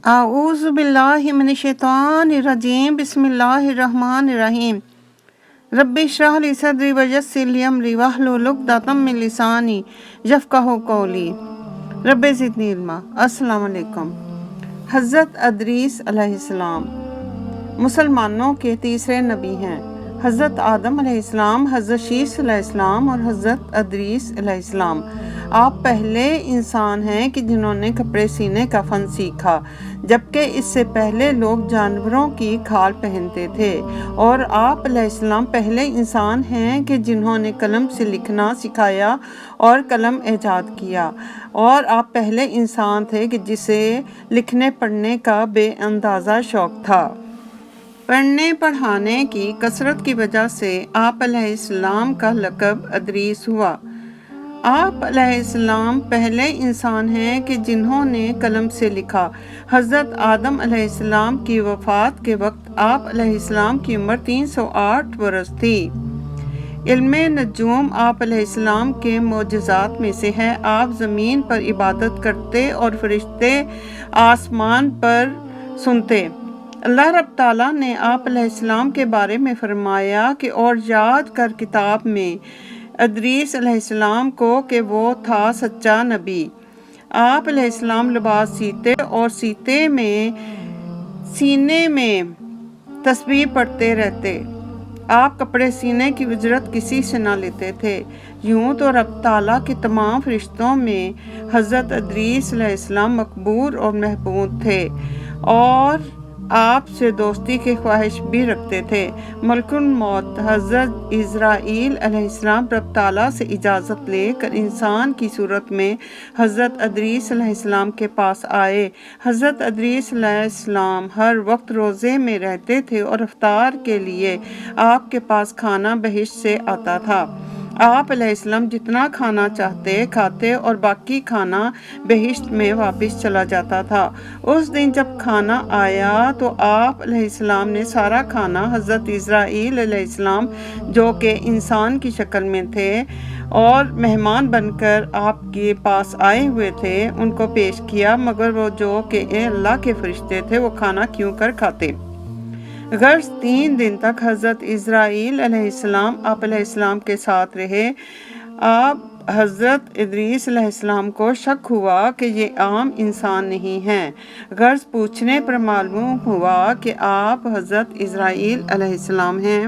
اعوذ باللہ من الشیطان الرجیم بسم اللہ الرحمن الرحیم رب اشرح لی صدری ویسر لی امری واحلل عقدۃ من لسانی یفقہوا قولی رب زدنی علما۔ السلام علیکم۔ حضرت ادریس علیہ السلام مسلمانوں کے تیسرے نبی ہیں۔ حضرت آدم علیہ السلام، حضرت شیس علیہ السلام اور حضرت ادریس علیہ السلام آپ پہلے انسان ہیں کہ جنہوں نے کپڑے سینے کا فن سیکھا، جبکہ اس سے پہلے لوگ جانوروں کی کھال پہنتے تھے، اور آپ علیہ السلام پہلے انسان ہیں کہ جنہوں نے قلم سے لکھنا سکھایا اور قلم ایجاد کیا، اور آپ پہلے انسان تھے کہ جسے لکھنے پڑھنے کا بے اندازہ شوق تھا۔ پڑھنے پڑھانے کی کثرت کی وجہ سے آپ علیہ السلام کا لقب ادریس ہوا۔ آپ علیہ السلام پہلے انسان ہیں کہ جنہوں نے قلم سے لکھا۔ حضرت آدم علیہ السلام کی وفات کے وقت آپ علیہ السلام کی عمر 308 برس تھی۔ علم نجوم آپ علیہ السلام کے معجزات میں سے ہے۔ آپ زمین پر عبادت کرتے اور فرشتے آسمان پر سنتے۔ اللہ رب تعالیٰ نے آپ علیہ السلام کے بارے میں فرمایا کہ اور یاد کر کتاب میں ادریس علیہ السلام کو کہ وہ تھا سچا نبی۔ آپ علیہ السلام لباس سیتے اور سینے میں تسبیح پڑھتے رہتے۔ آپ کپڑے سینے کی اجرت کسی سے نہ لیتے تھے۔ یوں تو رب تعالیٰ کے تمام فرشتوں میں حضرت ادریس علیہ السلام مقبول اور محبوب تھے، اور آپ سے دوستی کی خواہش بھی رکھتے تھے۔ ملک الموت حضرت اسرائیل علیہ السلام رب تعالیٰ سے اجازت لے کر انسان کی صورت میں حضرت ادریس علیہ السلام کے پاس آئے۔ حضرت ادریس علیہ السلام ہر وقت روزے میں رہتے تھے اور افطار کے لیے آپ کے پاس کھانا بہشت سے آتا تھا۔ آپ علیہ السلام جتنا کھانا چاہتے کھاتے اور باقی کھانا بہشت میں واپس چلا جاتا تھا۔ اس دن جب کھانا آیا تو آپ علیہ السلام نے سارا کھانا حضرت اسرائیل علیہ السلام جو کہ انسان کی شکل میں تھے اور مہمان بن کر آپ کے پاس آئے ہوئے تھے ان کو پیش کیا، مگر وہ جو کہ اللہ کے فرشتے تھے وہ کھانا کیوں کر کھاتے۔ غرض 3 دن تک حضرت اسرائیل علیہ السلام آپ علیہ السلام کے ساتھ رہے۔ آپ حضرت ادریس علیہ السلام کو شک ہوا کہ یہ عام انسان نہیں ہیں۔ غرض پوچھنے پر معلوم ہوا کہ آپ حضرت اسرائیل علیہ السلام ہیں،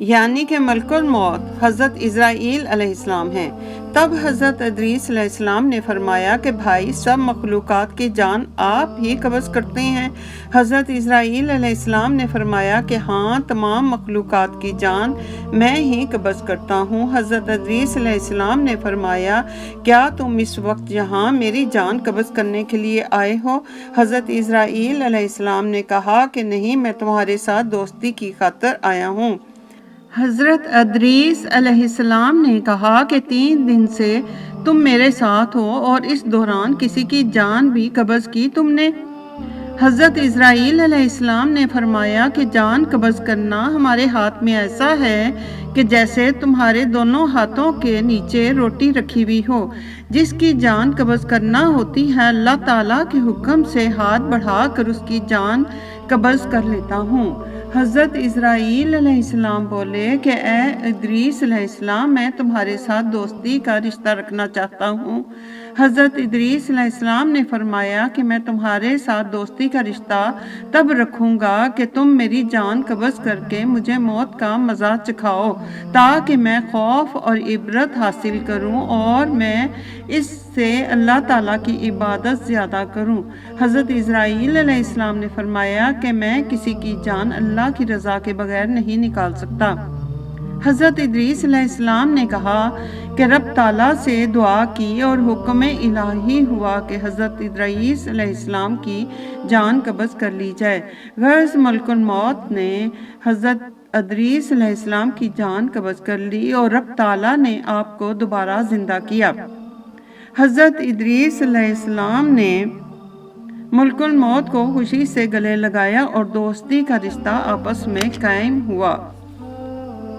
یعنی کہ ملک الموت حضرت اسرائیل علیہ السلام ہیں۔ تب حضرت ادریس علیہ السلام نے فرمایا کہ بھائی، سب مخلوقات کی جان آپ ہی قبض کرتے ہیں؟ حضرت اسرائیل علیہ السلام نے فرمایا کہ ہاں، تمام مخلوقات کی جان میں ہی قبض کرتا ہوں۔ حضرت ادریس علیہ السلام نے فرمایا، کیا تم اس وقت یہاں میری جان قبض کرنے کے لیے آئے ہو؟ حضرت اسرائیل علیہ السلام نے کہا کہ نہیں، میں تمہارے ساتھ دوستی کی خاطر آیا ہوں۔ حضرت ادریس علیہ السلام نے کہا کہ 3 دن سے تم میرے ساتھ ہو اور اس دوران کسی کی جان بھی قبض کی تم نے؟ حضرت اسرائیل علیہ السلام نے فرمایا کہ جان قبض کرنا ہمارے ہاتھ میں ایسا ہے کہ جیسے تمہارے دونوں ہاتھوں کے نیچے روٹی رکھی ہوئی ہو۔ جس کی جان قبض کرنا ہوتی ہے اللہ تعالیٰ کے حکم سے ہاتھ بڑھا کر اس کی جان قبض کر لیتا ہوں۔ حضرت اسرائیل علیہ السلام بولے کہ اے ادریس علیہ السلام، میں تمہارے ساتھ دوستی کا رشتہ رکھنا چاہتا ہوں۔ حضرت ادریس علیہ السلام نے فرمایا کہ میں تمہارے ساتھ دوستی کا رشتہ تب رکھوں گا کہ تم میری جان قبض کر کے مجھے موت کا مزہ چکھاؤ، تاکہ میں خوف اور عبرت حاصل کروں اور میں اس سے اللہ تعالیٰ کی عبادت زیادہ کروں۔ حضرت اسرائیل علیہ السلام نے فرمایا کہ میں کسی کی جان اللہ کی رضا کے بغیر نہیں نکال سکتا۔ حضرت ادریس علیہ السلام نے کہا کہ رب تعالیٰ سے دعا کی اور حکم الہی ہوا کہ حضرت ادریس علیہ السلام کی جان قبض کر لی جائے۔ غرض ملک الموت نے حضرت ادریس علیہ السلام کی جان قبض کر لی اور رب تعالیٰ نے آپ کو دوبارہ زندہ کیا۔ حضرت ادریس علیہ السلام نے ملک الموت کو خوشی سے گلے لگایا اور دوستی کا رشتہ آپس میں قائم ہوا۔